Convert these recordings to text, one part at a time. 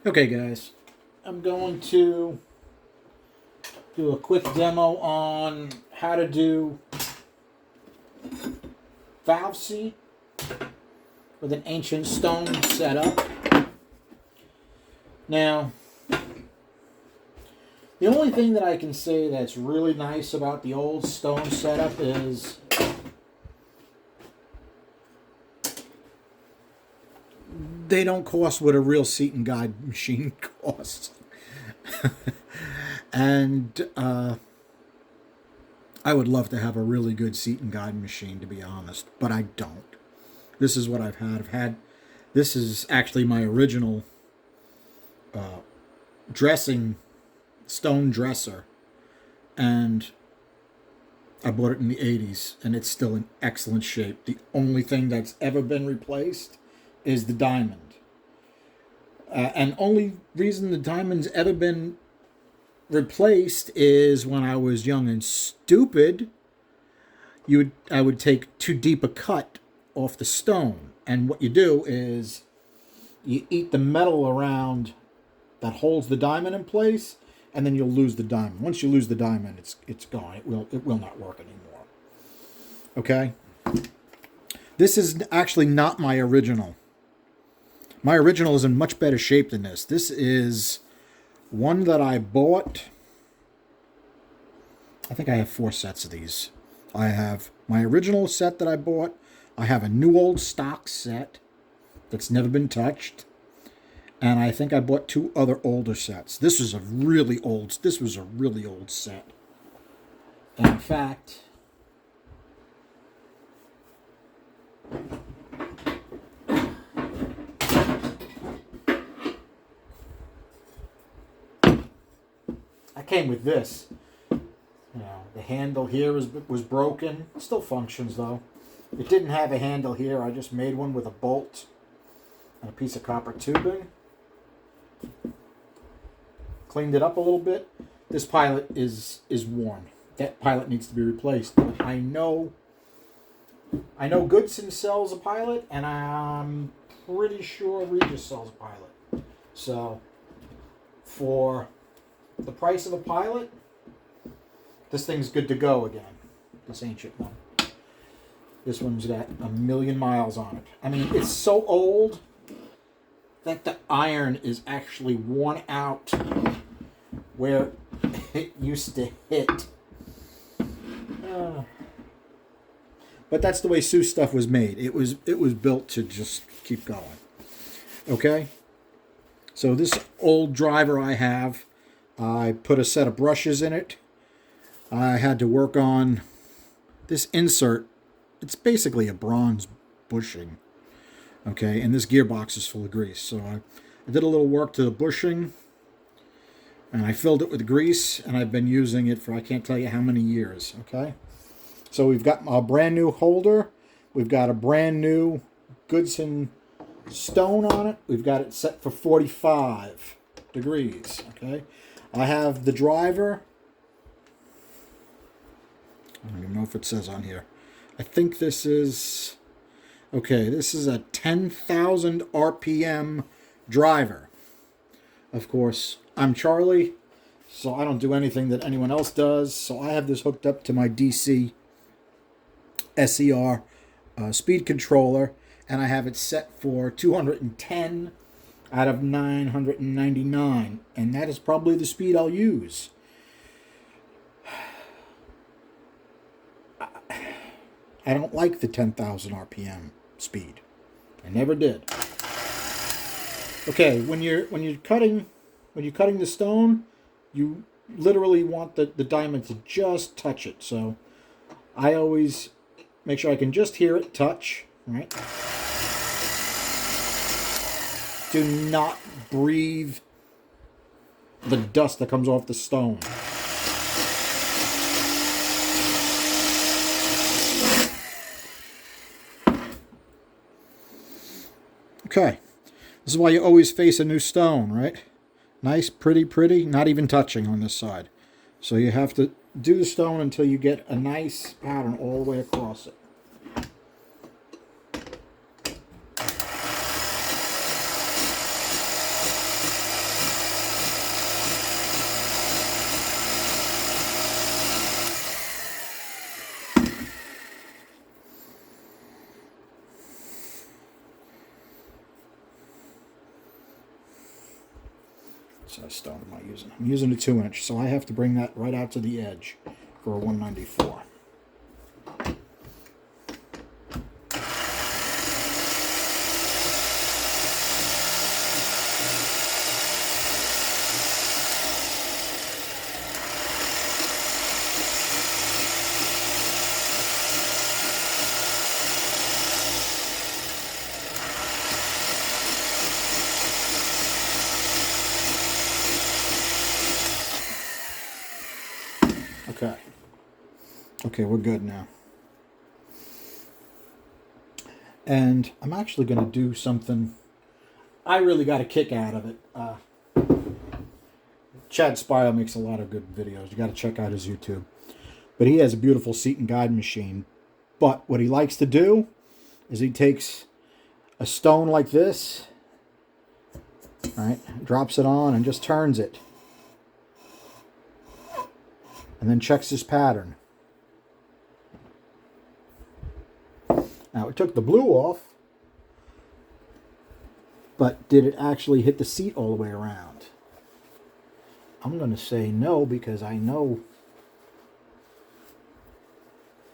Okay, guys, I'm going to do a quick demo on how to do valve seat with an ancient stone setup. Now, the only thing that I can say that's really nice about the old stone setup is they don't cost what a real seat and guide machine costs. And I would love to have a really good seat and guide machine, to be honest, but I don't. This is what I've had. This is actually my original dressing stone dresser, and I bought it in the 80s, and it's still in excellent shape. The only thing that's ever been replaced is the diamond. And only reason the diamond's ever been replaced is when I was young and stupid. I would take too deep a cut off the stone, and what you do is you eat the metal around that holds the diamond in place, and then you'll lose the diamond. Once you lose the diamond, it's gone. It will not work anymore. Okay? This is actually not my original. My original is in much better shape than this. This is one that I bought. I think I have 4 sets of these. I have my original set that I bought. I have a new old stock set that's never been touched. And I think I bought 2 other older sets. This was a really old set. And in fact, I came with this. The handle here was broken. It still functions though. It didn't have a handle here. I just made one with a bolt and a piece of copper tubing. Cleaned it up a little bit. This pilot is worn. That pilot needs to be replaced. But I know Goodson sells a pilot, and I'm pretty sure Regis sells a pilot. So for the price of a pilot, this thing's good to go again. This ancient one. This one's got 1,000,000 miles on it. I mean, it's so old that the iron is actually worn out where it used to hit. But that's the way Sioux stuff was made. It was built to just keep going. Okay? So this old driver I have, I put a set of brushes in it. I had to work on this insert. It's basically a bronze bushing. Okay, and this gearbox is full of grease. So I did a little work to the bushing, and I filled it with grease, and I've been using it for I can't tell you how many years. Okay, so we've got a brand new holder. We've got a brand new Goodson stone on it. We've got it set for 45 degrees. Okay, I have the driver. I don't even know if it says on here. I think this is... Okay, this is a 10,000 RPM driver. Of course, I'm Charlie, so I don't do anything that anyone else does. So I have this hooked up to my DC SER speed controller, and I have it set for 210 out of 999, and that is probably the speed I'll use. I don't like the 10,000 RPM speed. I never did. Okay, when you're cutting the stone, you literally want the diamond to just touch it. So I always make sure I can just hear it touch, right? Do not breathe the dust that comes off the stone. Okay, this is why you always face a new stone, right? Nice, pretty, not even touching on this side. So you have to do the stone until you get a nice pattern all the way across it. What size stone am I using? I'm using a 2-inch, so I have to bring that right out to the edge for a 194. Okay. Okay, we're good now. And I'm actually going to do something. I really got a kick out of it. Chad Spire makes a lot of good videos. You got to check out his YouTube. But he has a beautiful seat and guide machine. But what he likes to do is he takes a stone like this, right, drops it on and just turns it. And then checks his pattern. Now, it took the blue off, but did it actually hit the seat all the way around? I'm going to say no, because I know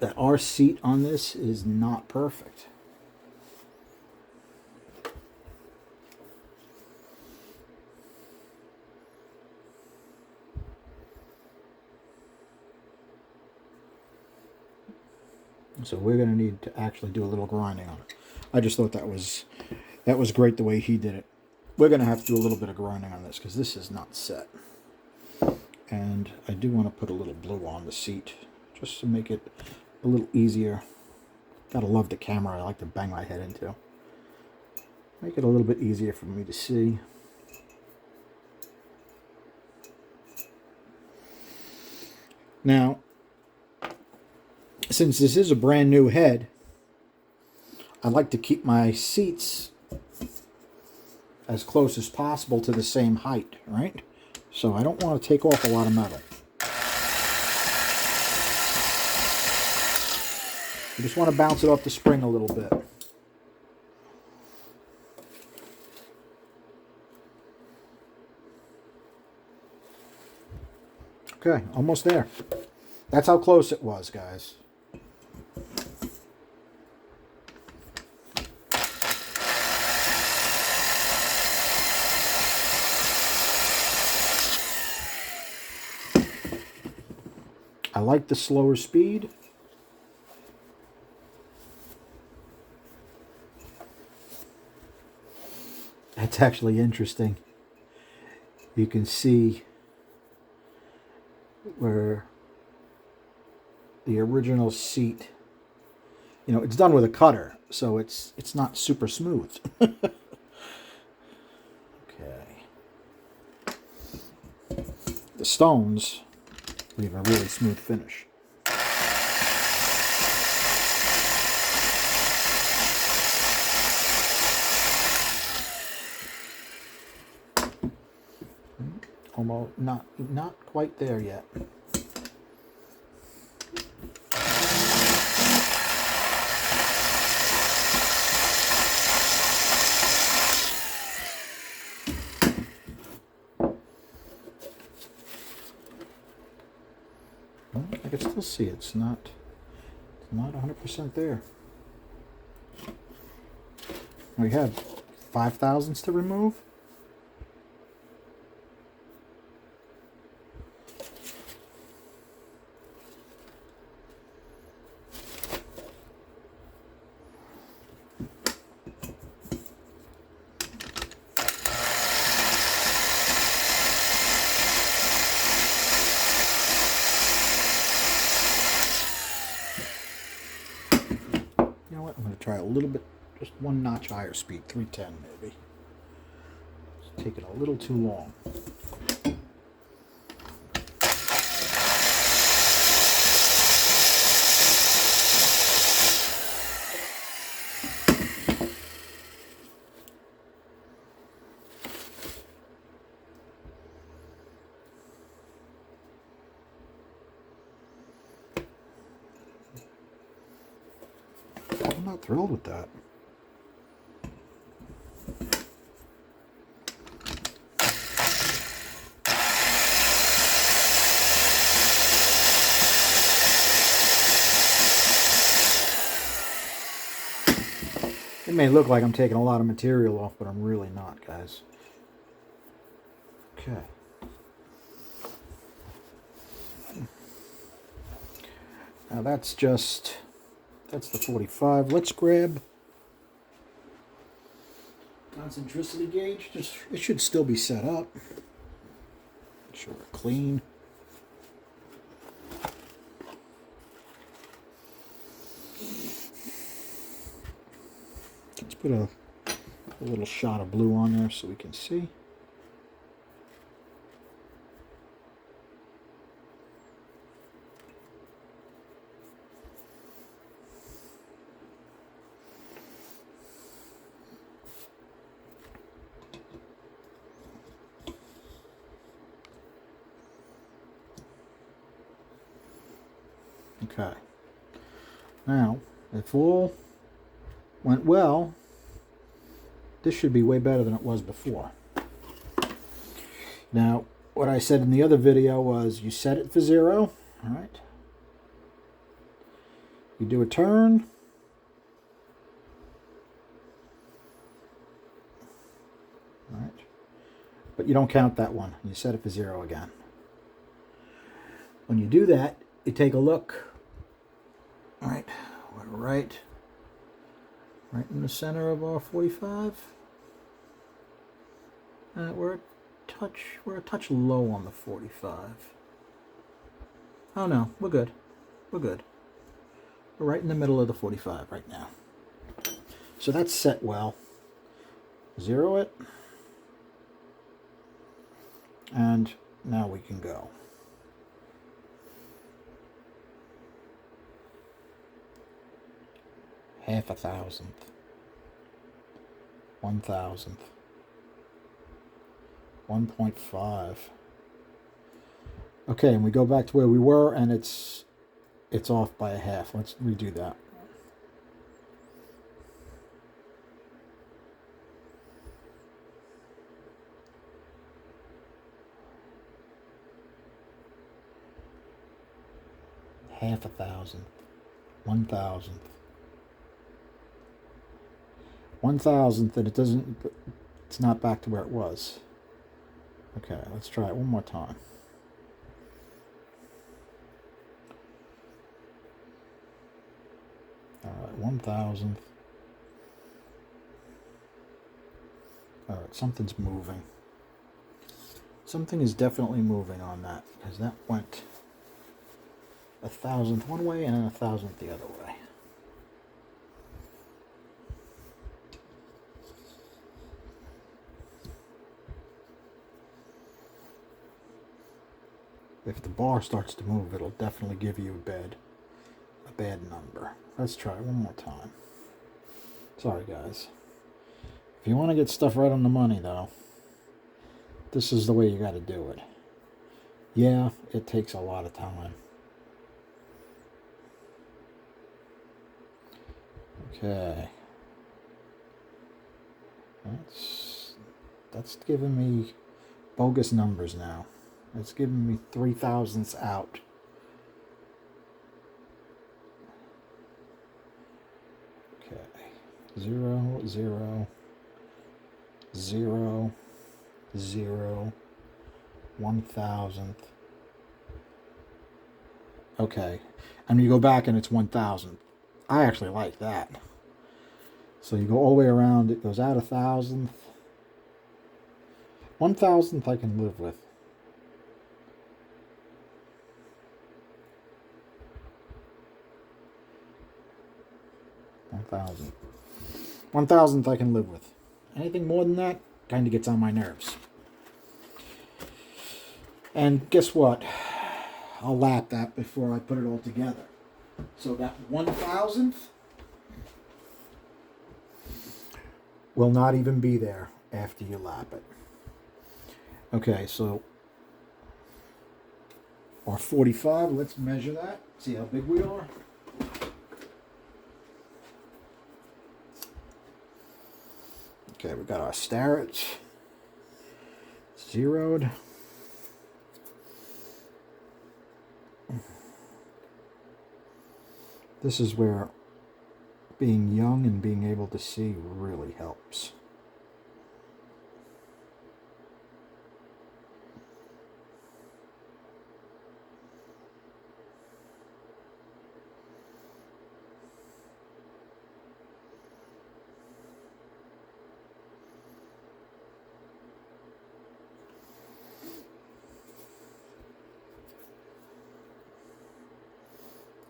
that our seat on this is not perfect. So we're going to need to actually do a little grinding on it. I just thought that was great the way he did it. We're going to have to do a little bit of grinding on this because this is not set. And I do want to put a little blue on the seat just to make it a little easier. Gotta love the camera. I like to bang my head into. Make it a little bit easier for me to see. Now, since this is a brand new head, I like to keep my seats as close as possible to the same height, right? So I don't want to take off a lot of metal. I just want to bounce it off the spring a little bit. Okay, almost there. That's how close it was, guys. I like the slower speed. That's actually interesting. You can see where the original seat, you know, it's done with a cutter, so it's not super smooth. Okay. The stones leave a really smooth finish. Almost not quite there yet. I can still see it's not 100% there. We have 5 thousandths to remove. You know what? I'm going to try a little bit, just one notch higher speed, 310 maybe. It's taking a little too long. I'm not thrilled with that. may look like I'm taking a lot of material off, but I'm really not, guys. Okay. Now that's the 45. Let's grab concentricity gauge. It should still be set up. Make sure we're clean. Let's put a little shot of blue on there so we can see. Okay. Now, if all went well, this should be way better than it was before. Now, what I said in the other video was you set it for 0, all right? You do a turn. All right. But you don't count that one. You set it for 0 again. When you do that, you take a look. All right, we're right in the center of our 45. We're a touch low on the 45. Oh no, we're good. We're good. We're right in the middle of the 45 right now. So that's set well. 0 it. And now we can go. Half a thousandth. 1,000th. 1.5. Okay, and we go back to where we were, and it's off by a half. Let's redo that. Half a thousandth. 1,000th. 1,000th, and it's not back to where it was. Okay, let's try it one more time. All right, 1,000th. All right, something's moving. Something is definitely moving on that, because that went 1,000th one way and then 1,000th the other way. If the bar starts to move, it'll definitely give you a bad number. Let's try it one more time. Sorry, guys. If you want to get stuff right on the money, though, this is the way you got to do it. Yeah, it takes a lot of time. Okay. That's giving me bogus numbers now. It's giving me 3,000ths out. Okay. 0, 0, 0, 0, 1,000th. Okay. And you go back and it's 1,000th. I actually like that. So you go all the way around, it goes out 1,000th. 1,000th I can live with. One thousandth I can live with. Anything more than that kind of gets on my nerves. And guess what? I'll lap that before I put it all together. So that 1,000th will not even be there after you lap it. Okay, so our 45, let's measure that. See how big we are. Okay, we got our starets zeroed. This is where being young and being able to see really helps.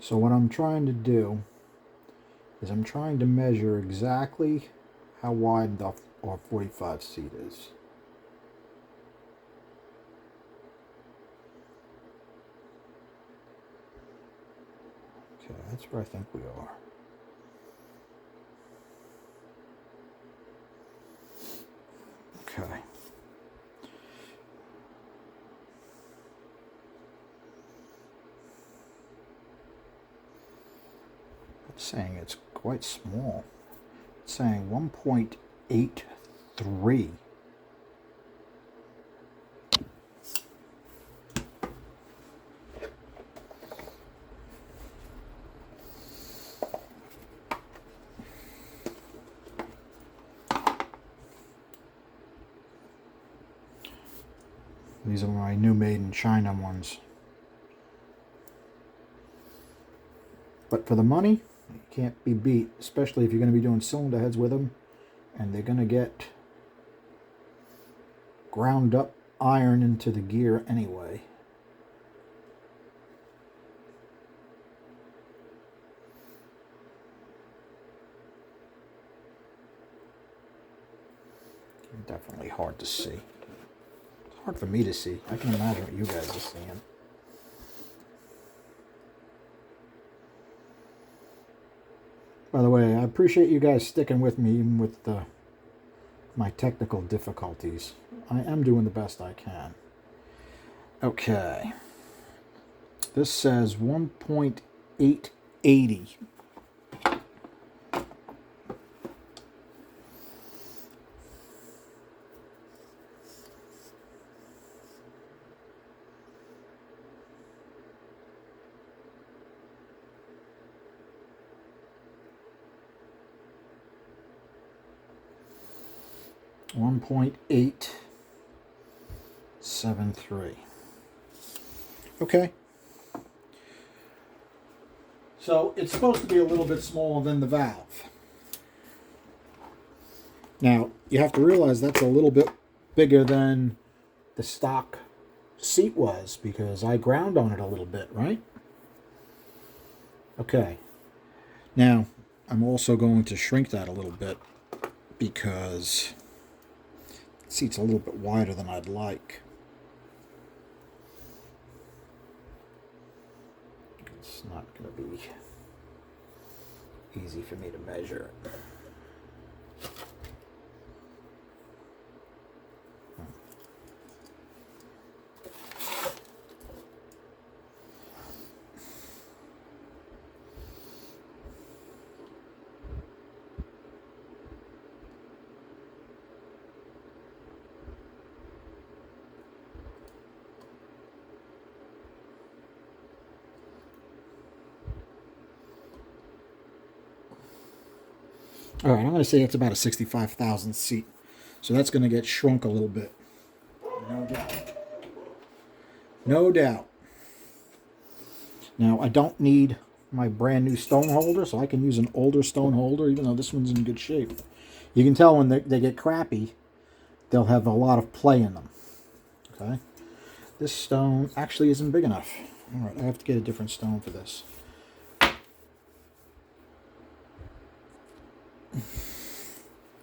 So what I'm trying to do is I'm trying to measure exactly how wide our 45 seat is. Okay, that's where I think we are. Okay. It's saying it's quite small. It's saying 1.83. These are my new made in China ones. But for the money, it can't be beat, especially if you're going to be doing cylinder heads with them, and they're going to get ground up iron into the gear anyway. Definitely hard to see. It's hard for me to see. I can imagine what you guys are seeing. By the way, I appreciate you guys sticking with me even with my technical difficulties. I am doing the best I can. Okay. This says 1.880. .873. Okay. So it's supposed to be a little bit smaller than the valve. Now, you have to realize that's a little bit bigger than the stock seat was because I ground on it a little bit, right? Okay. Now, I'm also going to shrink that a little bit because the seat's a little bit wider than I'd like. It's not going to be easy for me to measure it. All right, I'm going to say it's about a 65,000 seat. So that's going to get shrunk a little bit. No doubt. No doubt. Now, I don't need my brand new stone holder, so I can use an older stone holder, even though this one's in good shape. You can tell when they get crappy, they'll have a lot of play in them. Okay? This stone actually isn't big enough. All right, I have to get a different stone for this.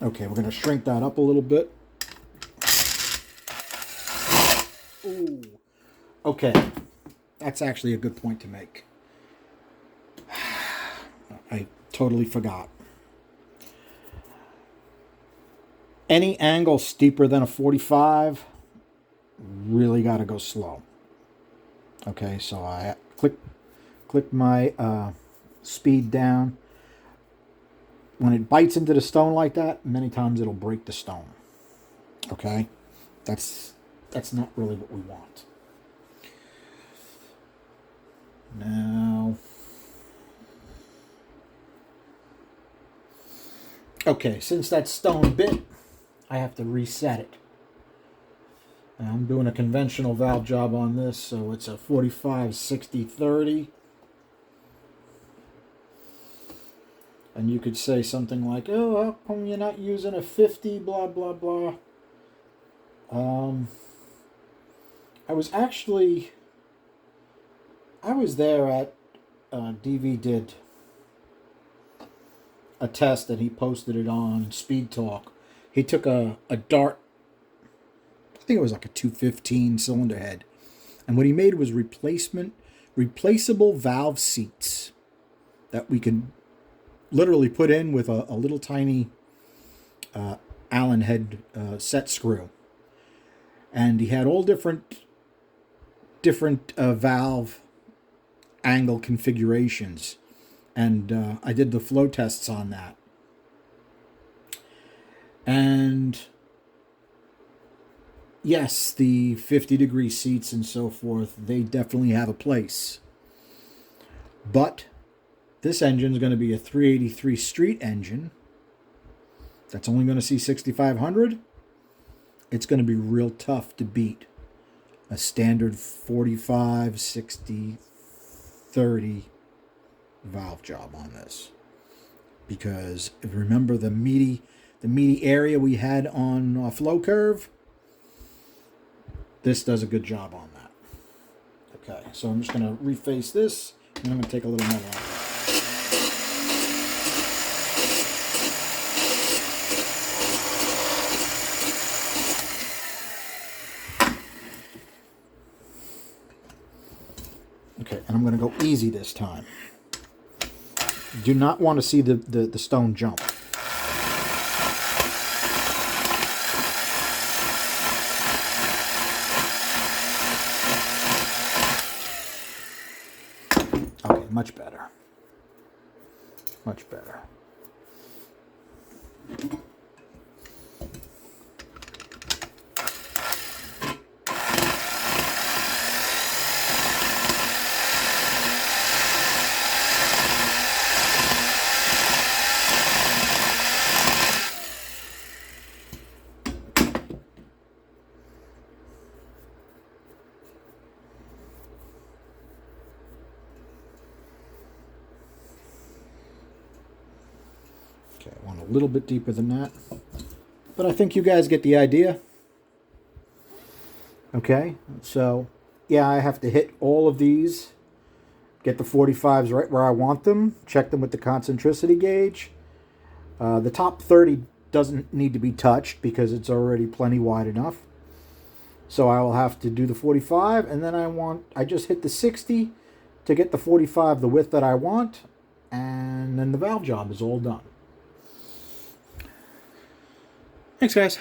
Okay, we're going to shrink that up a little bit. Ooh. Okay, that's actually a good point to make. I totally forgot. Any angle steeper than a 45, really got to go slow. Okay, so I click my speed down. When it bites into the stone like that, many times it'll break the stone. Okay? That's not really what we want. Now, Okay, since that stone bit, I have to reset it. And I'm doing a conventional valve job on this, so it's a 45, 60, 30. And you could say something like, oh, how come you're not using a 50, blah, blah, blah. I was there at DV did a test and he posted it on Speed Talk. He took a Dart, I think it was like a 215 cylinder head, and what he made was replaceable valve seats that we could literally put in with a little tiny Allen head set screw. And he had all different valve angle configurations. And I did the flow tests on that. And yes, the 50-degree seats and so forth, they definitely have a place. But this engine is going to be a 383 street engine that's only going to see 6,500. It's going to be real tough to beat a standard 45, 60, 30 valve job on this. Because if you remember the meaty area we had on flow curve, this does a good job on that. Okay, so I'm just going to reface this, and I'm going to take a little metal off. Okay, and I'm going to go easy this time. Do not want to see the stone jump. Okay, much better. Much better. Okay, I want a little bit deeper than that. But I think you guys get the idea. Okay, so yeah, I have to hit all of these, get the 45s right where I want them, check them with the concentricity gauge. The top 30 doesn't need to be touched because it's already plenty wide enough. So I will have to do the 45, and then I just hit the 60 to get the 45 the width that I want, and then the valve job is all done. Thanks, guys.